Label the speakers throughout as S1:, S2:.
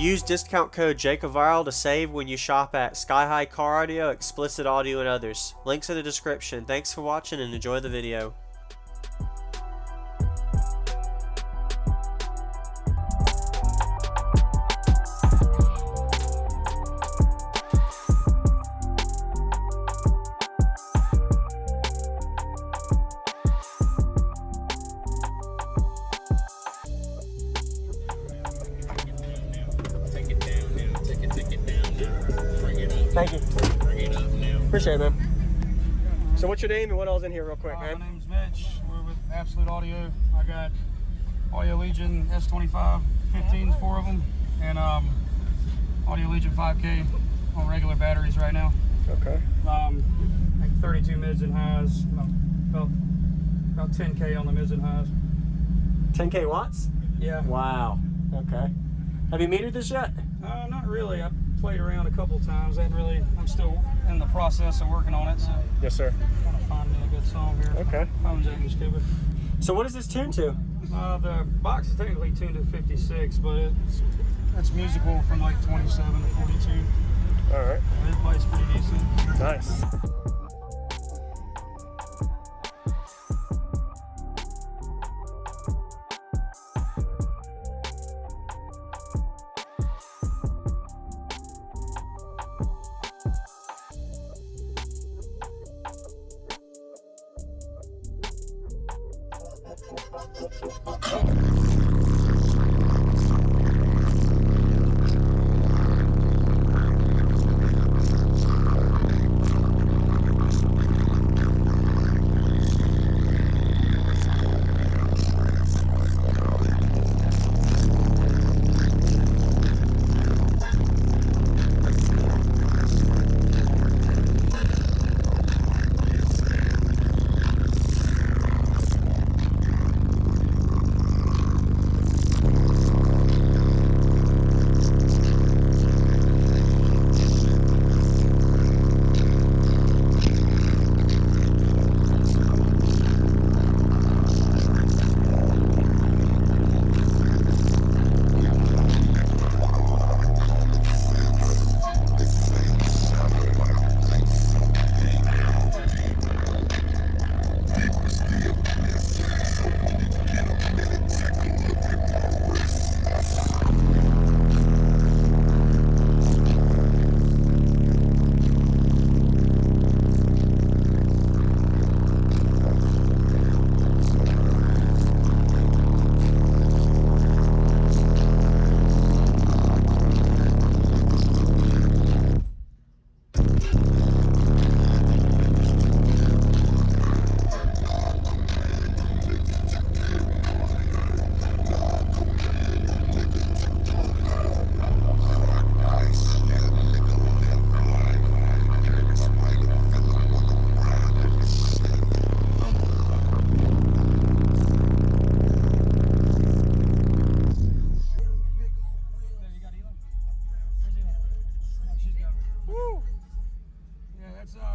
S1: Use discount code JACOVIRAL to save when you shop at Sky High Car Audio, Explicit Audio, and others. Links in the description. Thanks for watching and enjoy the video. Thank you. Appreciate it, man. So what's your name and what all's in here real quick, man?
S2: My name's Mitch. We're with Absolute Audio. I got Audio Legion S25 15s, 4 of them, and Audio Legion 5K on regular batteries right now.
S1: Okay.
S2: Like 32 mids and highs, about 10K on the mids and highs.
S1: 10K watts?
S2: Yeah.
S1: Wow. Okay. Have you metered this yet?
S2: Not really. I played around a couple times. I'm still in the process of working on it. So
S1: Yes, sir.
S2: trying to find me a good song here.
S1: Okay.
S2: My phone's acting stupid.
S1: So what is this tuned to?
S2: The box is technically tuned to 56, but it's musical from like 27 to 42.
S1: All right.
S2: It plays pretty decent.
S1: Nice.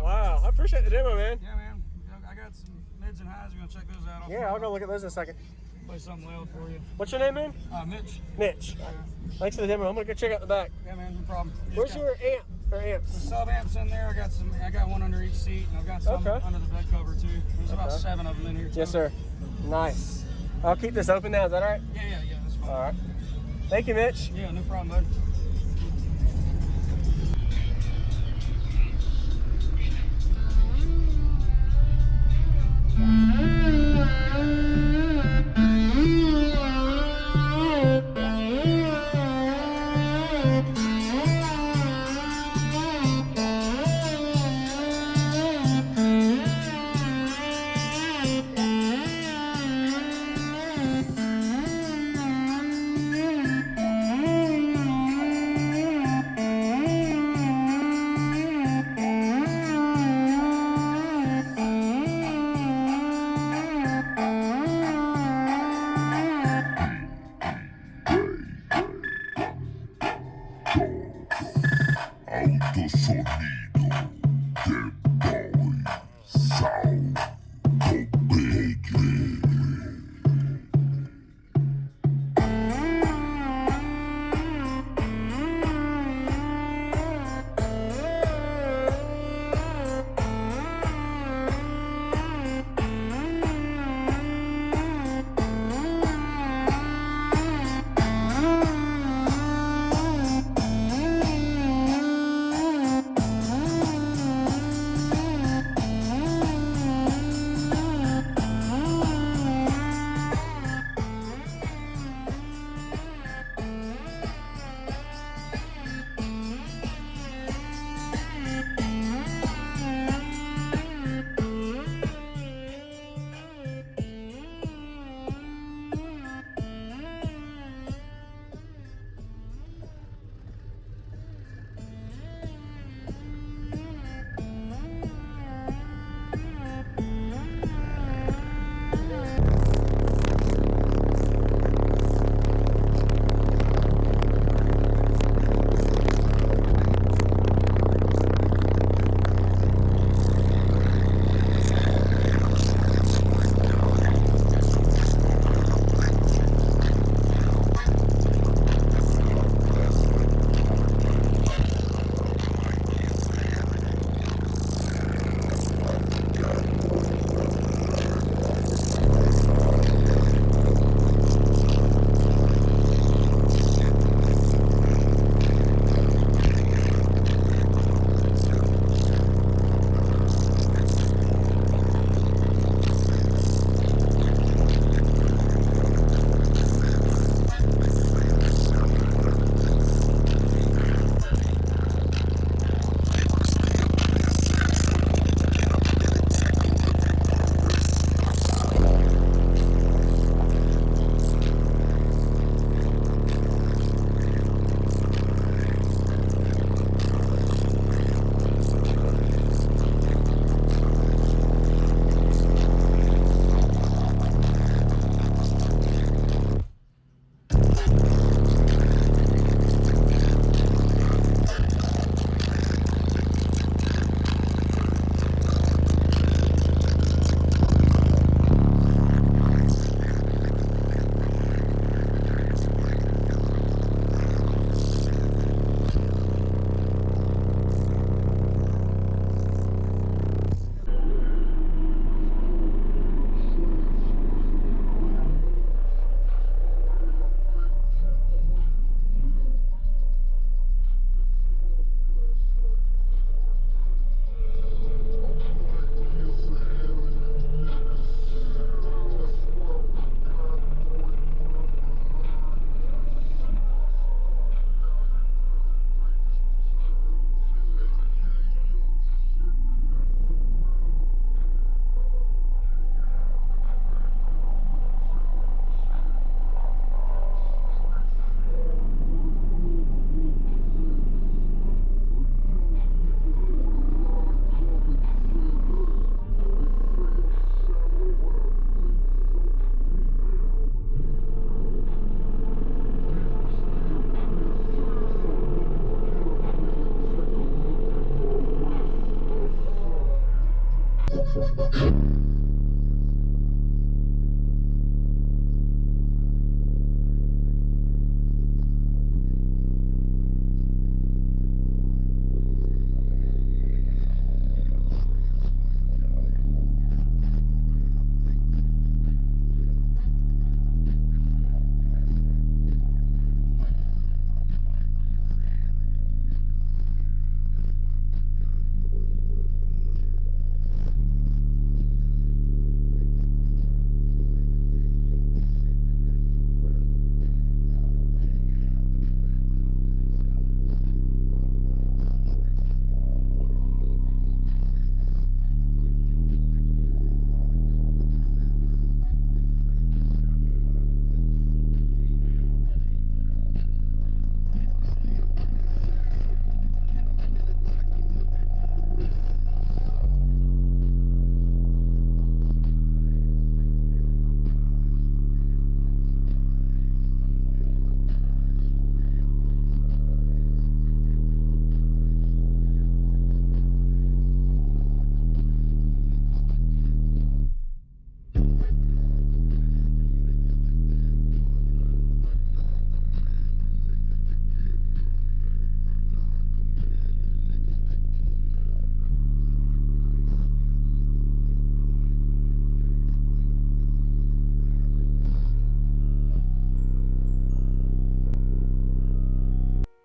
S1: Wow, I appreciate the demo, man.
S2: Yeah, man. I got some mids and highs. You gonna check those out?
S1: Yeah, I'll go look at those in a second.
S2: Play something loud for you.
S1: What's your name, man?
S2: Mitch.
S1: Mitch.
S2: Yeah.
S1: Thanks for the demo. I'm gonna go check out the back.
S2: Yeah, man. No problem.
S1: Where's your amp or amps?
S2: The sub amps in there. I got one under each seat, and I've got some under the bed cover too. There's about 7 of them in here too.
S1: Yes, sir. Nice. I'll keep this open now. Is that all right?
S2: Yeah. That's fine.
S1: All right. Thank you, Mitch.
S2: Yeah, no problem, bud.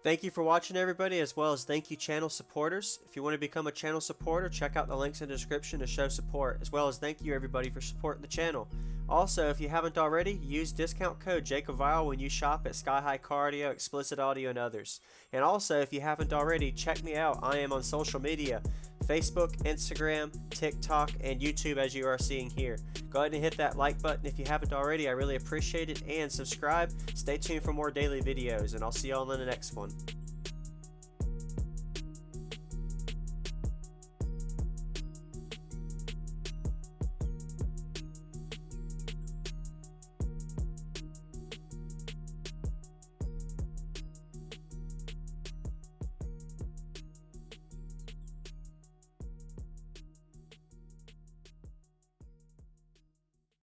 S1: Thank you for watching, everybody, as well as thank you channel supporters. If you want to become a channel supporter, check out the links in the description to show support, as well as thank you everybody for supporting the channel. Also, if you haven't already, use discount code JACOBVIRAL when you shop at Sky High Car Audio, Explicit Audio, and others. And also, if you haven't already, check me out. I am on social media, Facebook, Instagram, TikTok, and YouTube, as you are seeing here. Go ahead and hit that like button if you haven't already. I really appreciate it. And subscribe. Stay tuned for more daily videos, and I'll see y'all in the next one.